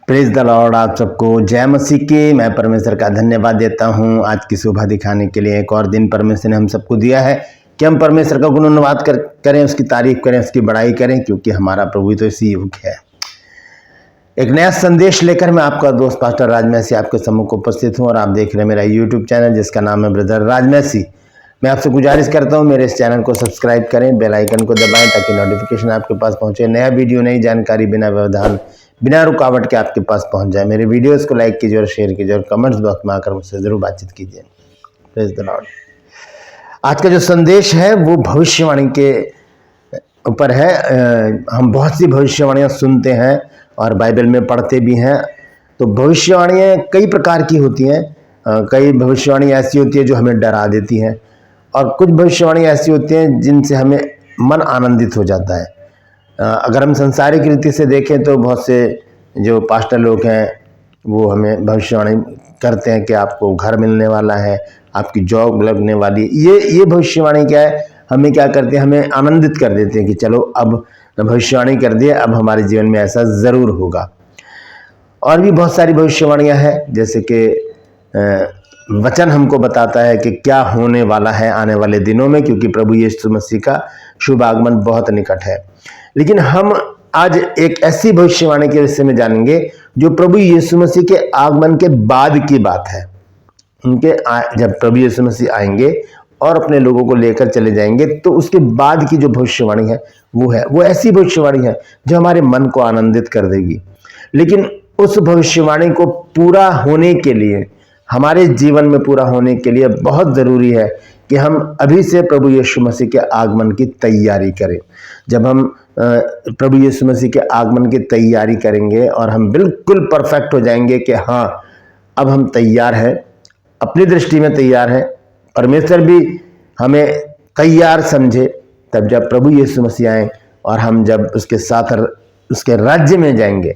Praise the Lord. आप सबको जय मसीह की। मैं परमेश्वर का धन्यवाद देता हूं आज की सुबह दिखाने के लिए। एक और दिन परमेश्वर ने हम सबको दिया है कि हम परमेश्वर का गुणगान करें, उसकी तारीफ करें, उसकी बड़ाई करें, क्योंकि हमारा प्रभु तो इसी युग है। एक नया संदेश लेकर मैं आपका दोस्त पास्टर राजमैसी आपके सम्मुख उपस्थित हूं और आप देख रहे हैं मेरा यूट्यूब चैनल जिसका नाम है ब्रदर राजमैसी। मैं आपसे गुजारिश करता हूं मेरे इस चैनल को सब्सक्राइब करें, बेल आइकन को दबाएं ताकि नोटिफिकेशन आपके पास पहुंचे। नया वीडियो, नई जानकारी बिना व्यवधान, बिना रुकावट के आपके पास पहुंच जाए। मेरे वीडियोस को लाइक कीजिए और शेयर कीजिए और कमेंट्स बॉक्स में आकर मुझसे जरूर बातचीत कीजिए। Praise the Lord. आज का जो संदेश है वो भविष्यवाणी के ऊपर है। हम बहुत सी भविष्यवाणियां सुनते हैं और बाइबल में पढ़ते भी हैं। तो भविष्यवाणियां कई प्रकार की होती हैं। कई भविष्यवाणी ऐसी होती है जो हमें डरा देती हैं और कुछ भविष्यवाणी ऐसी होती हैं जिनसे हमें मन आनंदित हो जाता है। अगर हम संसारिक रीति से देखें तो बहुत से जो पास्टर लोग हैं वो हमें भविष्यवाणी करते हैं कि आपको घर मिलने वाला है, आपकी जॉब लगने वाली है। ये भविष्यवाणी क्या है, हमें क्या करते हैं, हमें आनंदित कर देते हैं कि चलो अब भविष्यवाणी कर दिए, अब हमारे जीवन में ऐसा ज़रूर होगा। और भी बहुत सारी भविष्यवाणियाँ हैं, जैसे कि वचन हमको बताता है कि क्या होने वाला है आने वाले दिनों में, क्योंकि प्रभु यीशु मसीह का शुभ आगमन बहुत निकट है। लेकिन हम आज एक ऐसी भविष्यवाणी के विषय में जानेंगे जो प्रभु यीशु मसीह के आगमन के बाद की बात है। जब प्रभु यीशु मसीह आएंगे और अपने लोगों को लेकर चले जाएंगे तो उसके बाद की जो भविष्यवाणी है वो ऐसी भविष्यवाणी है जो हमारे मन को आनंदित कर देगी। लेकिन उस भविष्यवाणी को पूरा होने के लिए, हमारे जीवन में पूरा होने के लिए बहुत ज़रूरी है कि हम अभी से प्रभु यीशु मसीह के आगमन की तैयारी करें। जब हम प्रभु यीशु मसीह के आगमन की तैयारी करेंगे और हम बिल्कुल परफेक्ट हो जाएंगे कि हाँ अब हम तैयार हैं, अपनी दृष्टि में तैयार हैं, परमेश्वर भी हमें तैयार समझे, तब जब प्रभु यीशु मसीह आए और हम जब उसके साथ उसके राज्य में जाएंगे,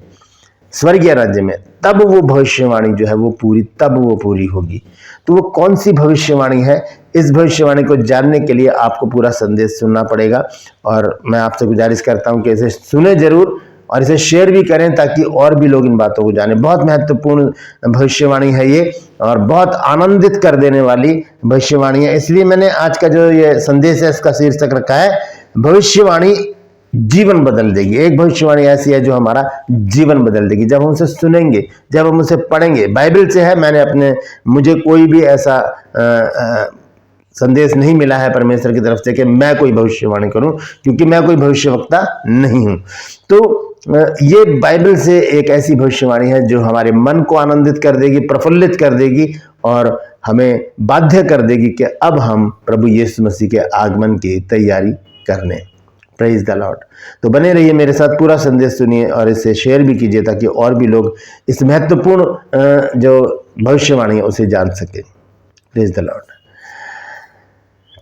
स्वर्गीय राज्य में, तब वो भविष्यवाणी जो है वो पूरी होगी। तो वो कौन सी भविष्यवाणी है, इस भविष्यवाणी को जानने के लिए आपको पूरा संदेश सुनना पड़ेगा। और मैं आपसे गुजारिश करता हूं कि इसे सुने जरूर और इसे शेयर भी करें ताकि और भी लोग इन बातों को जानें। बहुत महत्वपूर्ण भविष्यवाणी है ये और बहुत आनंदित कर देने वाली भविष्यवाणी है। इसलिए मैंने आज का जो ये संदेश है इसका शीर्षक रखा है भविष्यवाणी जीवन बदल देगी। एक भविष्यवाणी ऐसी है जो हमारा जीवन बदल देगी जब हम उसे सुनेंगे, जब हम उसे पढ़ेंगे। बाइबल से है, मुझे कोई भी ऐसा संदेश नहीं मिला है परमेश्वर की तरफ से कि मैं कोई भविष्यवाणी करूं, क्योंकि मैं कोई भविष्यवक्ता नहीं हूं। तो ये बाइबल से एक ऐसी भविष्यवाणी है जो हमारे मन को आनंदित कर देगी, प्रफुल्लित कर देगी और हमें बाध्य कर देगी कि अब हम प्रभु यीशु मसीह के आगमन की तैयारी करने। Praise the Lord. तो बने रहिए मेरे साथ, पूरा संदेश सुनिए और इसे शेयर भी कीजिए ताकि और भी लोग इस महत्वपूर्ण जो भविष्यवाणी है उसे जान सके। Praise the Lord.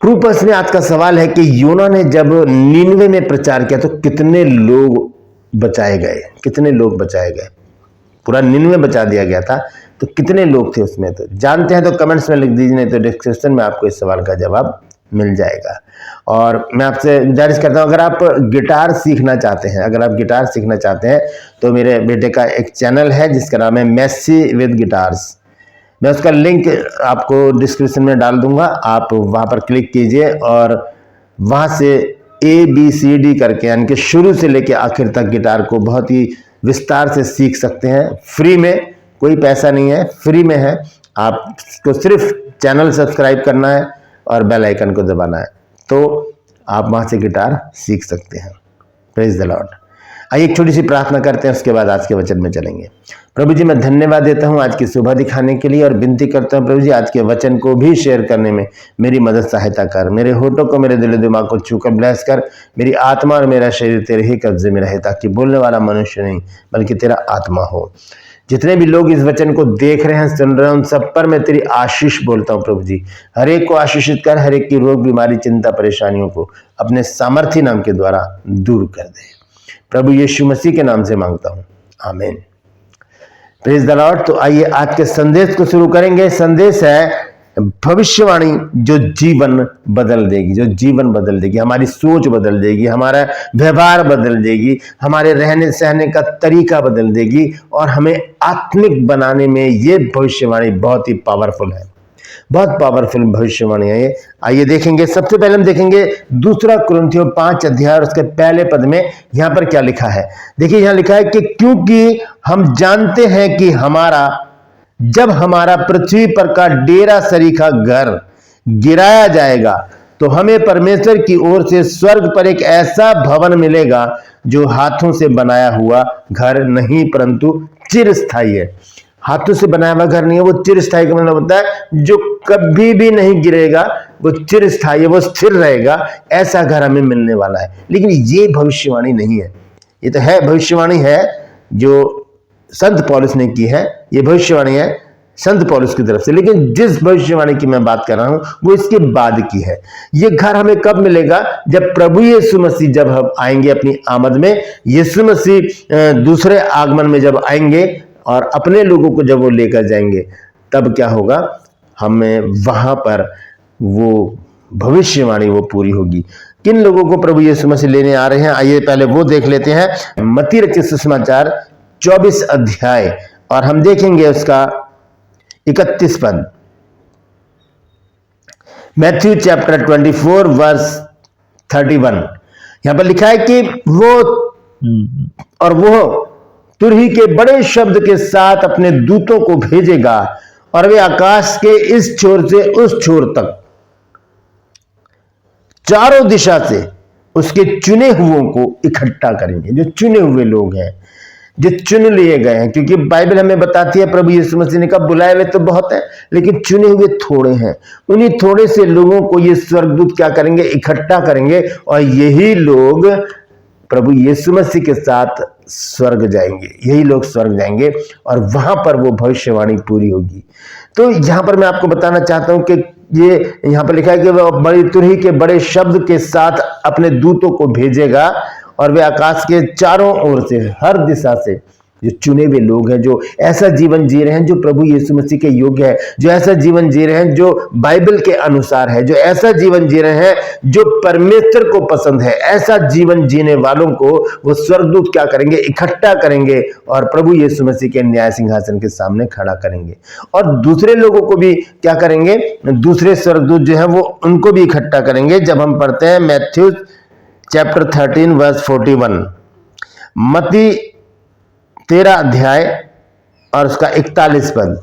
True purse में आज का सवाल है कि योना ने जब नीनवे में प्रचार किया तो कितने लोग बचाए गए? पूरा नीनवे बचा दिया गया था, तो कितने लोग थे उसमें? तो जानते हैं तो कमेंट्स में लिख दीजिए, नहीं तो डिस्क्रिप्शन में आपको इस सवाल का जवाब मिल जाएगा। और मैं आपसे गुजारिश करता हूं, अगर आप गिटार सीखना चाहते हैं तो मेरे बेटे का एक चैनल है जिसका नाम है मैसी विद गिटार्स। मैं उसका लिंक आपको डिस्क्रिप्शन में डाल दूंगा, आप वहां पर क्लिक कीजिए और वहां से ABCD करके, यानी कि शुरू से लेकर आखिर तक गिटार को बहुत ही विस्तार से सीख सकते हैं। फ्री में, कोई पैसा नहीं है, फ्री में है। आपको सिर्फ चैनल सब्सक्राइब करना है और बेल आइकन को दबाना है, तो आप वहां से गिटार सीख सकते हैं। Praise the Lord. आइए एक छोटी सी प्रार्थना करते हैं, उसके बाद आज के वचन में चलेंगे। प्रभु जी, मैं धन्यवाद देता हूं आज की सुबह दिखाने के लिए और विनती करता हूं प्रभु जी आज के वचन को भी शेयर करने में मेरी मदद सहायता कर। मेरे होठों को, मेरे दिल दिमाग को छूकर ब्लेस कर। मेरी आत्मा और मेरा शरीर तेरे ही कब्जे में रहे, ताकि बोलने वाला मनुष्य नहीं बल्कि तेरा आत्मा हो। जितने भी लोग इस वचन को देख रहे हैं, सुन रहे हैं, उन सब पर मैं तेरी आशीष बोलता हूं प्रभु जी। हर एक को आशीषित कर, हर एक की रोग, बीमारी, चिंता, परेशानियों को अपने सामर्थ्य नाम के द्वारा दूर कर दे। प्रभु यीशु मसीह के नाम से मांगता हूं, आमीन। Praise the Lord. तो आइए आज के संदेश को शुरू करेंगे। संदेश है भविष्यवाणी जो जीवन बदल देगी, जो जीवन बदल देगी, हमारी सोच बदल देगी, हमारा व्यवहार बदल देगी, हमारे रहने सहने का तरीका बदल देगी और हमें आत्मिक बनाने में ये भविष्यवाणी बहुत ही पावरफुल है, बहुत पावरफुल भविष्यवाणी है ये। आइए देखेंगे। सबसे पहले हम देखेंगे दूसरा कुरिन्थियों 5 अध्याय और उसके पहले पद में यहां पर क्या लिखा है। देखिए यहां लिखा है कि क्योंकि हम जानते हैं कि जब हमारा पृथ्वी पर का डेरा सरीखा घर गिराया जाएगा तो हमें परमेश्वर की ओर से स्वर्ग पर एक ऐसा भवन मिलेगा जो हाथों से बनाया हुआ घर नहीं परंतु चिरस्थायी है। हाथों से बनाया हुआ घर नहीं है, वो चिरस्थायी का मतलब होता है जो कभी भी नहीं गिरेगा, वो चिरस्थायी है, वो स्थिर रहेगा, ऐसा घर हमें मिलने वाला है। लेकिन ये भविष्यवाणी नहीं है, ये तो है भविष्यवाणी है जो संत पौलुस ने की है, ये भविष्यवाणी है संत पौलुस की तरफ से। लेकिन जिस भविष्यवाणी की मैं बात कर रहा हूं वो इसके बाद की है। ये घर हमें कब मिलेगा? जब प्रभु यीशु मसीह जब हम आएंगे अपनी आमद में, यीशु मसीह दूसरे आगमन में जब आएंगे और अपने लोगों को जब वो लेकर जाएंगे, तब क्या होगा? हमें वहां पर वो भविष्यवाणी वो पूरी होगी। किन लोगों को प्रभु यीशु मसीह लेने आ रहे हैं, आइए पहले वो देख लेते हैं। मत्ती रचित सुसमाचार 24 अध्याय और हम देखेंगे उसका 31 पद। मैथ्यू चैप्टर 24 वर्स 31 यहां पर लिखा है कि वो तुरही के बड़े शब्द के साथ अपने दूतों को भेजेगा और वे आकाश के इस छोर से उस छोर तक चारों दिशा से उसके चुने हुओं को इकट्ठा करेंगे। जो चुने हुए लोग हैं, जो चुन लिए गए हैं, क्योंकि बाइबल हमें बताती है प्रभु यीशु मसीह ने कहा बुलाए हुए तो बहुत हैं लेकिन चुने हुए थोड़े हैं। उन्हीं थोड़े से लोगों को ये स्वर्गदूत क्या करेंगे? इकट्ठा करेंगे और यही लोग प्रभु यीशु मसीह के साथ स्वर्ग जाएंगे, यही लोग स्वर्ग जाएंगे और वहां पर वो भविष्यवाणी पूरी होगी। तो यहां पर मैं आपको बताना चाहता हूं कि ये यहां पर लिखा है कि वह बड़ी तुरही के बड़े शब्द के साथ अपने दूतों को भेजेगा और वे आकाश के चारों ओर से, हर दिशा से जो चुने हुए लोग हैं, जो ऐसा जीवन जी रहे हैं जो प्रभु यीशु मसीह के योग्य है, जो ऐसा जीवन जी रहे हैं जो बाइबल के अनुसार है, जो ऐसा जीवन जी रहे हैं जो परमेश्वर को पसंद है, ऐसा जीवन जीने वालों को वो स्वर्गदूत क्या करेंगे? इकट्ठा करेंगे और प्रभु यीशु मसीह के न्याय सिंहासन के सामने खड़ा करेंगे। और दूसरे लोगों को भी क्या करेंगे? दूसरे स्वर्गदूत जो है वो उनको भी इकट्ठा करेंगे। जब हम पढ़ते हैं मैथ्यू चैप्टर 13 वर्स 41, मत्ती 13 अध्याय और उसका 41 पद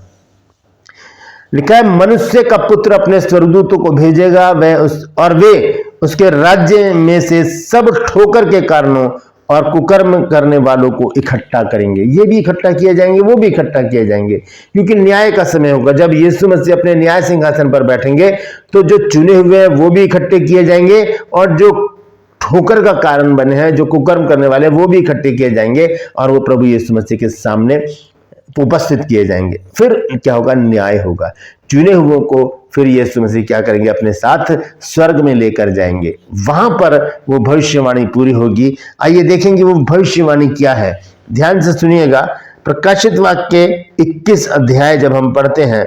लिखा है, मनुष्य का पुत्र अपने स्वर्गदूतों को भेजेगा वे उसके राज्य में से सब ठोकर के कारणों और कुकर्म करने वालों को इकट्ठा करेंगे। ये भी इकट्ठा किए जाएंगे, वो भी इकट्ठा किए जाएंगे, क्योंकि न्याय का समय होगा। जब यीशु मसीह अपने न्याय सिंहासन पर बैठेंगे तो जो चुने हुए हैं वो भी इकट्ठे किए जाएंगे और जो ठोकर का कारण बने हैं, जो कुकर्म करने वाले, वो भी इकट्ठे किए जाएंगे और वो प्रभु यीशु मसीह के सामने उपस्थित किए जाएंगे। फिर क्या होगा? न्याय होगा। चुने हुओं को फिर यीशु मसीह क्या करेंगे? अपने साथ स्वर्ग में लेकर जाएंगे, वहां पर वो भविष्यवाणी पूरी होगी। आइए देखेंगे वो भविष्यवाणी क्या है, ध्यान से सुनिएगा। प्रकाशित वाक्य 21 अध्याय जब हम पढ़ते हैं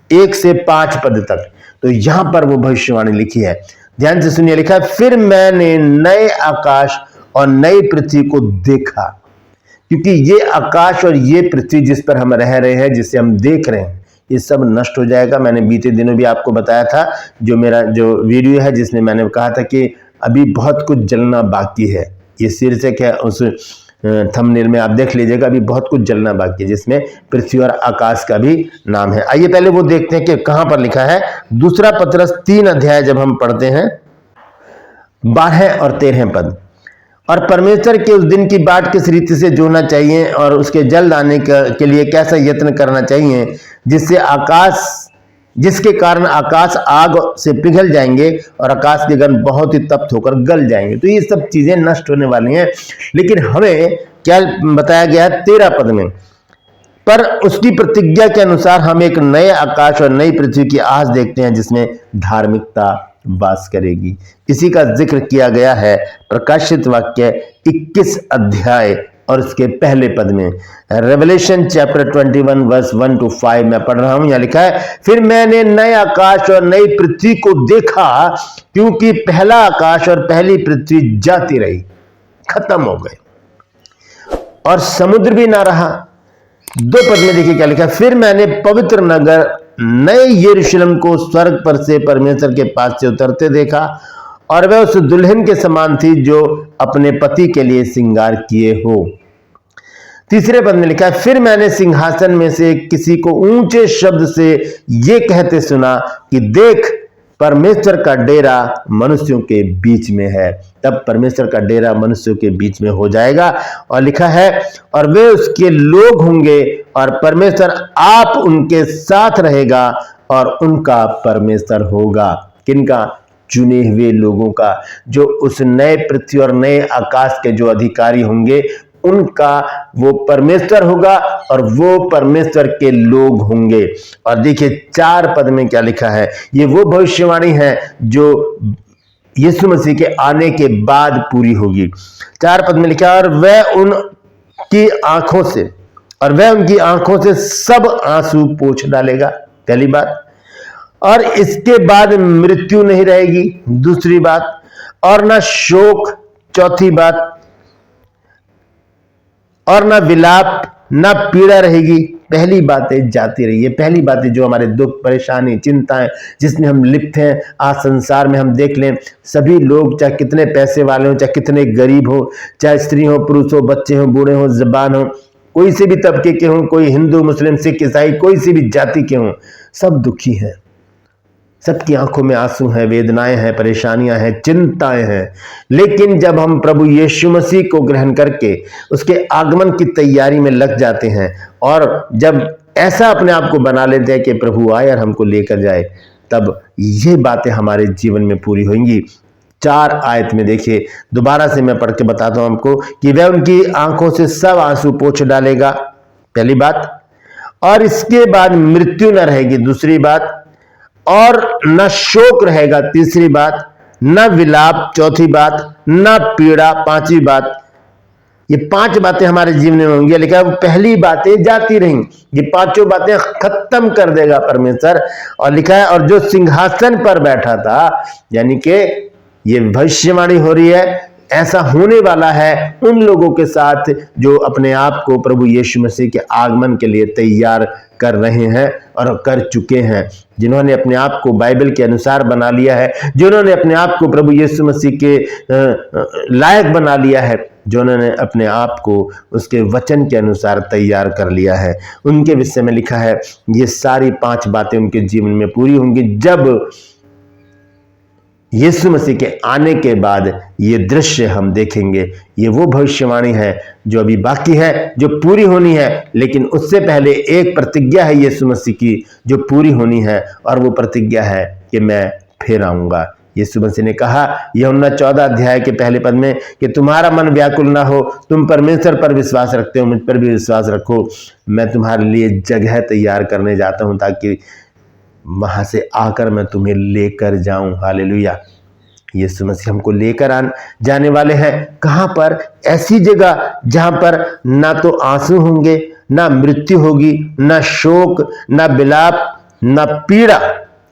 1 से 5 पद तक, तो यहां पर वो भविष्यवाणी लिखी है। ध्यान से सुनिए, लिखा है, फिर मैंने नए आकाश और नई पृथ्वी को देखा, क्योंकि ये आकाश और ये पृथ्वी जिस पर हम रह रहे हैं, जिसे हम देख रहे हैं, ये सब नष्ट हो जाएगा। मैंने बीते दिनों भी आपको बताया था, जो मेरा जो वीडियो है जिसमें मैंने कहा था कि अभी बहुत कुछ जलना बाकी है। ये शीर्षक है उस थंबनेल में, आप देख लीजिएगा। अभी बहुत कुछ जलना बाकी है जिसमें पृथ्वी और आकाश का भी नाम है। आइए पहले वो देखते हैं कि कहां पर लिखा है। दूसरा पतरस 3 अध्याय जब हम पढ़ते हैं 12 और 13 पद, और परमेश्वर के उस दिन की बाट किस रीति से जोड़ना चाहिए और उसके जल्द आने के लिए कैसा यत्न करना चाहिए, जिसके कारण आकाश आग से पिघल जाएंगे और आकाश के गण बहुत ही तप्त होकर गल जाएंगे। तो ये सब चीजें नष्ट होने वाली हैं, लेकिन हमें क्या बताया गया है 13 पद में, पर उसकी प्रतिज्ञा के अनुसार हम एक नए आकाश और नई पृथ्वी की आस देखते हैं जिसमें धार्मिकता वास करेगी। इसी का जिक्र किया गया है प्रकाशित वाक्य 21 अध्याय और उसके पहले पद में। रेवलेशन चैप्टर 21 वर्स 1 to 5 मैं पढ़ रहा हूं। यहां लिखा है, फिर मैंने नए आकाश और नई पृथ्वी को देखा, क्योंकि पहला आकाश और पहली पृथ्वी जाती रही, खत्म हो गए, और समुद्र भी ना रहा। 2 पद में देखिए क्या लिखा है, फिर मैंने पवित्र नगर नए यरूशलेम को स्वर्ग पर से परमेश्वर के पास से उतरते देखा, और वह उस दुल्हन के समान थी जो अपने पति के लिए श्रृंगार किए हो। 3 पद में लिखा है, फिर मैंने सिंहासन में से किसी को ऊंचे शब्द से ये कहते सुना कि देख, परमेश्वर का डेरा मनुष्यों के बीच में है। तब परमेश्वर का डेरा मनुष्यों के बीच में हो जाएगा, और लिखा है, और वे उसके लोग होंगे, और परमेश्वर आप उनके साथ रहेगा, और उनका परमेश्वर होगा। किनका? चुने हुए लोगों का, जो उस नए पृथ्वी और नए आकाश के जो अधिकारी होंगे, उनका वो परमेश्वर होगा, और वो परमेश्वर के लोग होंगे। और देखिए 4 पद में क्या लिखा है, ये वो भविष्यवाणी है जो यीशु मसीह के आने के बाद पूरी होगी। 4 पद में लिखा है, और वह उनकी आंखों से सब आंसू पोंछ डालेगा, पहली बात। और इसके बाद मृत्यु नहीं रहेगी, दूसरी बात। और ना शोक, चौथी बात। और ना विलाप, ना पीड़ा रहेगी, पहली बातें जाती रही है। पहली बातें जो हमारे दुख, परेशानी, चिंताएं जिसमें हम लिप्त हैं आज संसार में, हम देख लें सभी लोग, चाहे कितने पैसे वाले हो, चाहे कितने गरीब हो, चाहे स्त्री हो, पुरुष हो, बच्चे हो, बूढ़े हो, जबान हो, कोई से भी तबके के हों, कोई हिंदू, मुस्लिम, सिख, ईसाई, कोई सी भी जाति के हों, सब दुखी हैं। सबकी आंखों में आंसू हैं, वेदनाएं हैं, परेशानियां हैं, चिंताएं हैं। लेकिन जब हम प्रभु यीशु मसीह को ग्रहण करके उसके आगमन की तैयारी में लग जाते हैं, और जब ऐसा अपने आप को बना लेते हैं कि प्रभु आए और हमको लेकर जाए, तब ये बातें हमारे जीवन में पूरी होंगी। 4 आयत में देखिए, दोबारा से मैं पढ़ के बताता हूं हमको, कि वह उनकी आंखों से सब आंसू पोंछ डालेगा, पहली बात। और इसके बाद मृत्यु न रहेगी, दूसरी बात। और न शोक रहेगा, तीसरी बात। न विलाप, चौथी बात। न पीड़ा, पांचवी बात। ये 5 बातें हमारे जीवन में होंगी। लिखा है वो पहली बातें जाती रहीं, ये 5 बातें खत्म कर देगा परमेश्वर। और लिखा है, और जो सिंहासन पर बैठा था, यानी कि ये भविष्यवाणी हो रही है, ऐसा होने वाला है उन लोगों के साथ जो अपने आप को प्रभु यीशु मसीह के आगमन के लिए तैयार कर रहे हैं और कर चुके हैं, जिन्होंने अपने आप को बाइबल के अनुसार बना लिया है, जिन्होंने अपने आप को प्रभु यीशु मसीह के लायक बना लिया है, जिन्होंने अपने आप को उसके वचन के अनुसार तैयार कर लिया है। उनके विषय में लिखा है ये सारी 5 बातें उनके जीवन में पूरी होंगी जब यीशु मसीह के आने के बाद ये दृश्य हम देखेंगे। ये वो भविष्यवाणी है जो अभी बाकी है, जो पूरी होनी है, लेकिन उससे पहले एक प्रतिज्ञा है यीशु मसीह की जो पूरी होनी है, और वो प्रतिज्ञा है कि मैं फिर आऊंगा। यीशु मसीह ने कहा यूहन्ना 14 अध्याय के पहले पद में कि तुम्हारा मन व्याकुल ना हो, तुम परमेश्वर पर विश्वास रखते हो, मुझ पर भी विश्वास रखो। मैं तुम्हारे लिए जगह तैयार करने जाता हूं ताकि वहां से आकर मैं तुम्हें लेकर जाऊं। हालेलुया। यीशु मसीह हमको लेकर जाने वाले हैं। कहां पर? ऐसी जगह जहां पर ना तो आंसू होंगे, ना मृत्यु होगी, ना शोक, ना विलाप, ना पीड़ा।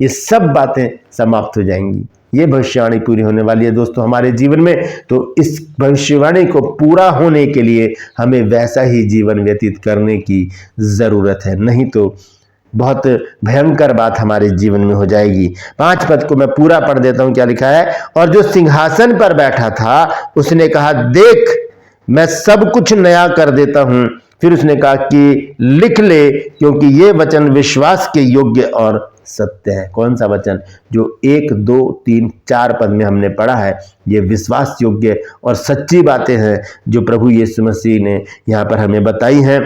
ये सब बातें समाप्त हो जाएंगी। ये भविष्यवाणी पूरी होने वाली है दोस्तों हमारे जीवन में। तो इस भविष्यवाणी को पूरा होने के लिए हमें वैसा ही जीवन व्यतीत करने की जरूरत है, नहीं तो बहुत भयंकर बात हमारे जीवन में हो जाएगी। 5 पद को मैं पूरा पढ़ देता हूं। क्या लिखा है? और जो सिंहासन पर बैठा था उसने कहा, देख मैं सब कुछ नया कर देता हूं। फिर उसने कहा कि लिख ले, क्योंकि ये वचन विश्वास के योग्य और सत्य है। कौन सा वचन? जो 1, 2, 3, 4 पद में हमने पढ़ा है, ये विश्वास योग्य और सच्ची बातें हैं जो प्रभु यीशु मसीह ने यहाँ पर हमें बताई हैं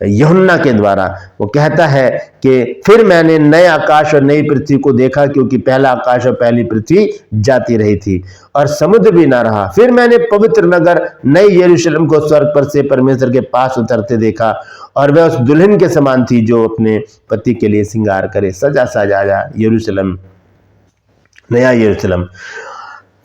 यूहन्ना के द्वारा। वो कहता है कि फिर मैंने नए आकाश और नई पृथ्वी को देखा, क्योंकि पहला आकाश और पहली पृथ्वी जाती रही थी और समुद्र भी ना रहा। फिर मैंने पवित्र नगर नई यरूशलेम को स्वर्ग पर से परमेश्वर के पास उतरते देखा, और वह उस दुल्हन के समान थी जो अपने पति के लिए श्रृंगार करे। सजा सजाया यरूशलेम, नया यरूशलेम।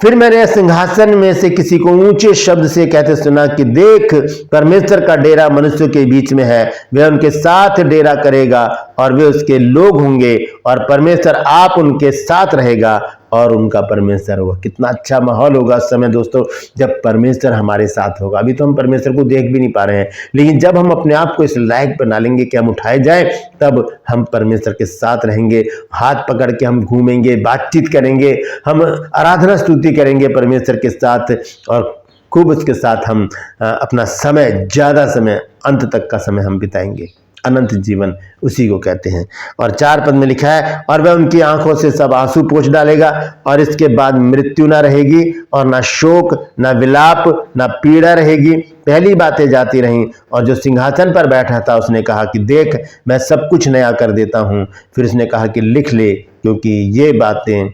फिर मैंने सिंहासन में से किसी को ऊंचे शब्द से कहते सुना कि देख, परमेश्वर का डेरा मनुष्यों के बीच में है, वह उनके साथ डेरा करेगा और वे उसके लोग होंगे और परमेश्वर आप उनके साथ रहेगा और उनका परमेश्वर होगा। कितना अच्छा माहौल होगा उस समय दोस्तों, जब परमेश्वर हमारे साथ होगा। अभी तो हम परमेश्वर को देख भी नहीं पा रहे हैं, लेकिन जब हम अपने आप को इस लायक बना लेंगे कि हम उठाए जाएं, तब हम परमेश्वर के साथ रहेंगे। हाथ पकड़ के हम घूमेंगे, बातचीत करेंगे, हम आराधना स्तुति करेंगे परमेश्वर के साथ और खूब उसके साथ हम अपना समय, ज्यादा समय, अंत तक का समय हम बिताएंगे। अनंत जीवन उसी को कहते हैं। और 4 पद में लिखा है, और वह उनकी आंखों से सब आंसू पोंछ डालेगा और इसके बाद मृत्यु ना रहेगी और ना शोक, ना विलाप, ना पीड़ा रहेगी। पहली बातें जाती रहीं। और जो सिंहासन पर बैठा था उसने कहा कि देख, मैं सब कुछ नया कर देता हूं। फिर उसने कहा कि लिख ले, क्योंकि ये बातें,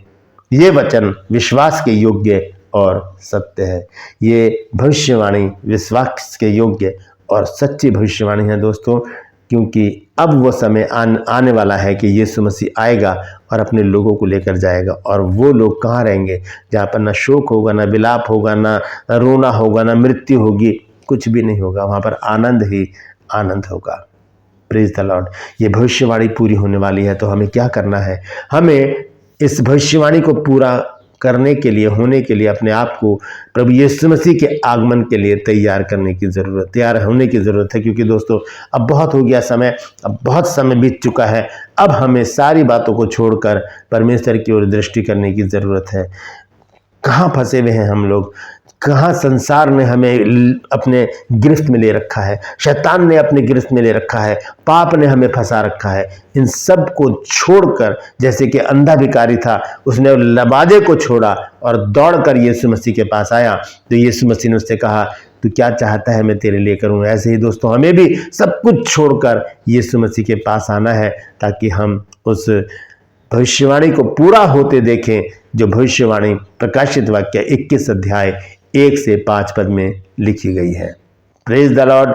ये वचन विश्वास के योग्य और सत्य है। ये भविष्यवाणी विश्वास के योग्य और सच्ची भविष्यवाणी है दोस्तों, क्योंकि अब वो समय आने वाला है कि यीशु मसीह आएगा और अपने लोगों को लेकर जाएगा। और वो लोग कहाँ रहेंगे? जहाँ पर ना शोक होगा, ना विलाप होगा, ना रोना होगा, ना मृत्यु होगी, कुछ भी नहीं होगा। वहाँ पर आनंद ही आनंद होगा। Praise the Lord. ये भविष्यवाणी पूरी होने वाली है, तो हमें क्या करना है? हमें इस भविष्यवाणी को पूरा करने के लिए, होने के लिए अपने आप को प्रभु यीशु मसीह के आगमन के लिए तैयार करने की ज़रूरत, तैयार होने की ज़रूरत है। क्योंकि दोस्तों अब बहुत हो गया समय, अब बहुत समय बीत चुका है। अब हमें सारी बातों को छोड़कर परमेश्वर की ओर दृष्टि करने की ज़रूरत है। कहाँ फंसे हुए हैं हम लोग? कहाँ संसार ने हमें अपने गिरफ्त में ले रखा है, शैतान ने अपने गिरफ्त में ले रखा है, पाप ने हमें फंसा रखा है। इन सब को छोड़कर, जैसे कि अंधा भिखारी था, उसने लबादे को छोड़ा और दौड़कर यीशु मसीह के पास आया, तो यीशु मसीह ने उससे कहा, तू क्या चाहता है मैं तेरे लिए करूँ? ऐसे ही दोस्तों हमें भी सब कुछ छोड़कर यीशु मसीह के पास आना है, ताकि हम उस भविष्यवाणी को पूरा होते देखें, जो भविष्यवाणी प्रकाशित वाक्य 21 अध्याय 1 से 5 पद में लिखी गई है। Praise the Lord.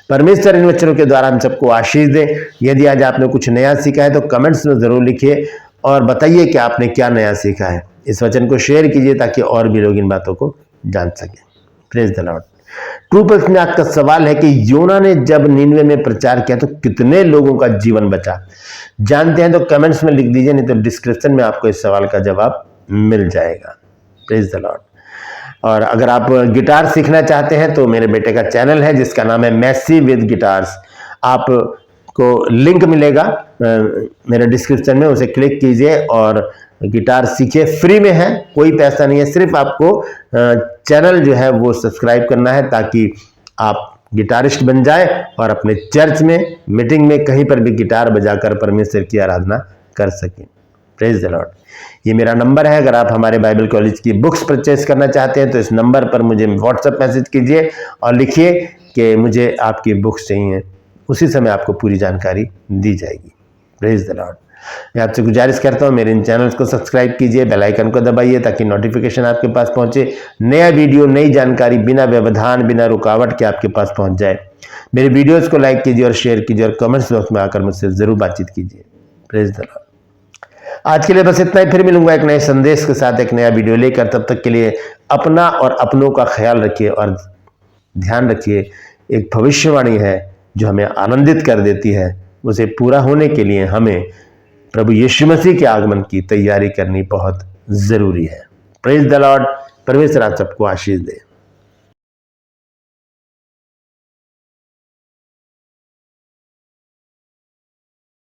परमेश्वर इन वचनों के द्वारा हम सबको आशीष दे। यदि आज आपने कुछ नया सीखा है तो कमेंट्स में जरूर लिखिए और बताइए कि आपने क्या नया सीखा है। इस वचन को शेयर कीजिए ताकि और भी लोग इन बातों को जान सकें। Praise the Lord. True pulse में आज का सवाल है कि योना ने जब नीनवे में प्रचार किया तो कितने लोगों का जीवन बचा? जानते हैं तो कमेंट्स में लिख दीजिए, नहीं तो डिस्क्रिप्शन में आपको इस सवाल का जवाब मिल जाएगा। Praise the Lord. और अगर आप गिटार सीखना चाहते हैं तो मेरे बेटे का चैनल है जिसका नाम है मैसी विद गिटार्स। आपको लिंक मिलेगा मेरे डिस्क्रिप्शन में, उसे क्लिक कीजिए और गिटार सीखिए। फ्री में है, कोई पैसा नहीं है, सिर्फ आपको चैनल जो है वो सब्सक्राइब करना है ताकि आप गिटारिस्ट बन जाए और अपने चर्च में, मीटिंग में, कहीं पर भी गिटार बजाकर परमेश्वर की आराधना कर सकें। Praise the Lord. ये मेरा नंबर है। अगर आप हमारे बाइबल कॉलेज की बुक्स परचेज करना चाहते हैं तो इस नंबर पर मुझे व्हाट्सएप मैसेज कीजिए और लिखिए कि मुझे आपकी बुक्स चाहिए। उसी समय आपको पूरी जानकारी दी जाएगी। Praise the Lord. मैं आपसे गुजारिश करता हूँ मेरे इन चैनल्स को सब्सक्राइब कीजिए, बेल आइकन को दबाइए ताकि नोटिफिकेशन आपके पास पहुंचे। नया वीडियो, नई जानकारी बिना व्यवधान, बिना रुकावट के आपके पास पहुंच जाए। मेरे वीडियोस को लाइक कीजिए और शेयर कीजिए और कमेंट्स बॉक्स में आकर मुझसे जरूर बातचीत कीजिए। Praise the Lord. आज के लिए बस इतना ही। फिर मिलूंगा एक नए संदेश के साथ, एक नया वीडियो लेकर। तब तक के लिए अपना और अपनों का ख्याल रखिए और ध्यान रखिए, एक भविष्यवाणी है जो हमें आनंदित कर देती है। उसे पूरा होने के लिए हमें प्रभु यीशु मसीह के आगमन की तैयारी करनी बहुत जरूरी है। Praise the Lord. परमेश्वर आप सबको आशीष दे।